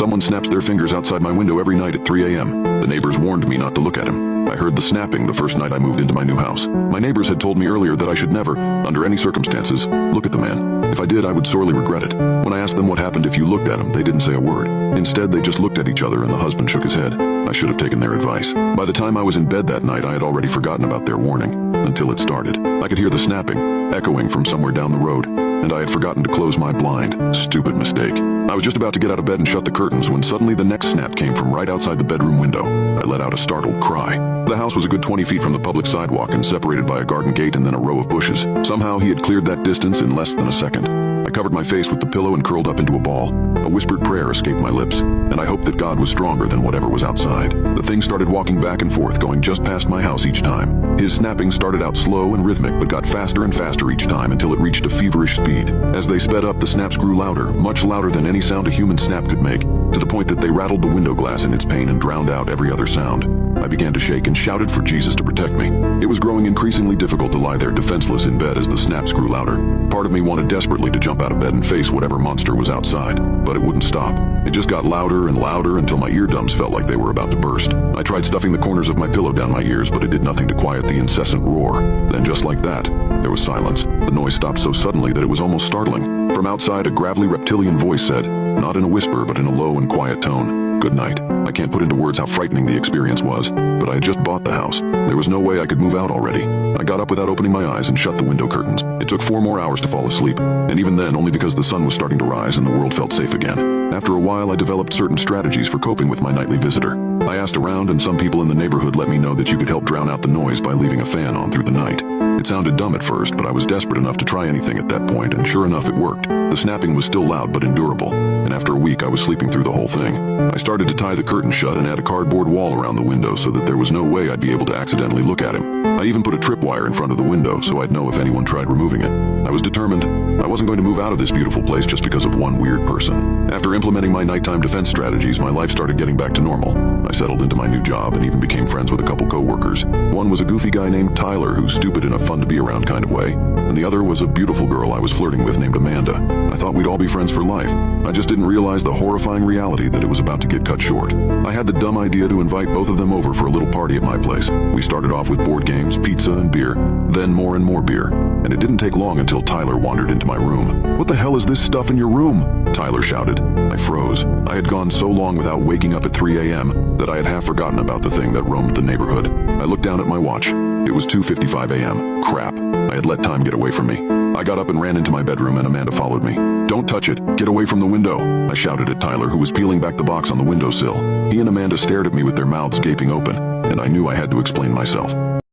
Someone snaps their fingers outside my window every night at 3 a.m. The neighbors warned me not to look at him. I heard the snapping the first night I moved into my new house. My neighbors had told me earlier that I should never, under any circumstances, look at the man. If I did, I would sorely regret it. When I asked them what happened if you looked at him, they didn't say a word. Instead, they just looked at each other and the husband shook his head. I should have taken their advice. By the time I was in bed that night, I had already forgotten about their warning. Until it started. I could hear the snapping, echoing from somewhere down the road, and I had forgotten to close my blind. Stupid mistake. I was just about to get out of bed and shut the curtains when suddenly the next snap came from right outside the bedroom window. I let out a startled cry. The house was a good 20 feet from the public sidewalk and separated by a garden gate and then a row of bushes. Somehow he had cleared that distance in less than a second. I covered my face with the pillow and curled up into a ball. A whispered prayer escaped my lips, and I hoped that God was stronger than whatever was outside. The thing started walking back and forth, going just past my house each time. His snapping started out slow and rhythmic, but got faster and faster each time until it reached a feverish speed. As they sped up, the snaps grew louder, much louder than any sound a human snap could make, to the point that they rattled the window glass in its pain and drowned out every other sound. I began to shake and shouted for Jesus to protect me. It was growing increasingly difficult to lie there defenseless in bed as the snaps grew louder. Part of me wanted desperately to jump out of bed and face whatever monster was outside, but it wouldn't stop. It just got louder and louder until my eardrums felt like they were about to burst. I tried stuffing the corners of my pillow down my ears, but it did nothing to quiet the incessant roar. Then just like that, there was silence. The noise stopped so suddenly that it was almost startling. From outside, a gravelly reptilian voice said, not in a whisper but in a low and quiet tone, "Good night." I can't put into words how frightening the experience was, but I had just bought the house. There was no way I could move out already. I got up without opening my eyes and shut the window curtains. It took 4 more hours to fall asleep, and even then only because the sun was starting to rise and the world felt safe again. After a while, I developed certain strategies for coping with my nightly visitor. I asked around, and some people in the neighborhood let me know that you could help drown out the noise by leaving a fan on through the night. It sounded dumb at first, but I was desperate enough to try anything at that point, and sure enough, it worked. The snapping was still loud but endurable, and after a week I was sleeping through the whole thing. I started to tie the curtain shut and add a cardboard wall around the window so that there was no way I'd be able to accidentally look at him. I even put a tripwire in front of the window so I'd know if anyone tried removing it. I was determined. I wasn't going to move out of this beautiful place just because of one weird person. After implementing my nighttime defense strategies, my life started getting back to normal. I settled into my new job and even became friends with a couple co-workers. One was a goofy guy named Tyler who's stupid in a fun-to-be-around kind of way, and the other was a beautiful girl I was flirting with named Amanda. I thought we'd all be friends for life. I just didn't realize the horrifying reality that it was about to get cut short. I had the dumb idea to invite both of them over for a little party at my place. We started off with board games, pizza, and beer, then more and more beer. And it didn't take long until Tyler wandered into my room. "What the hell is this stuff in your room?" Tyler shouted. I froze. I had gone so long without waking up at 3 a.m. that I had half forgotten about the thing that roamed the neighborhood. I looked down at my watch. It was 2:55 a.m. Crap. I had let time get away from me. I got up and ran into my bedroom and Amanda followed me. "Don't touch it. Get away from the window," I shouted at Tyler, who was peeling back the box on the windowsill. He and Amanda stared at me with their mouths gaping open, and I knew I had to explain myself.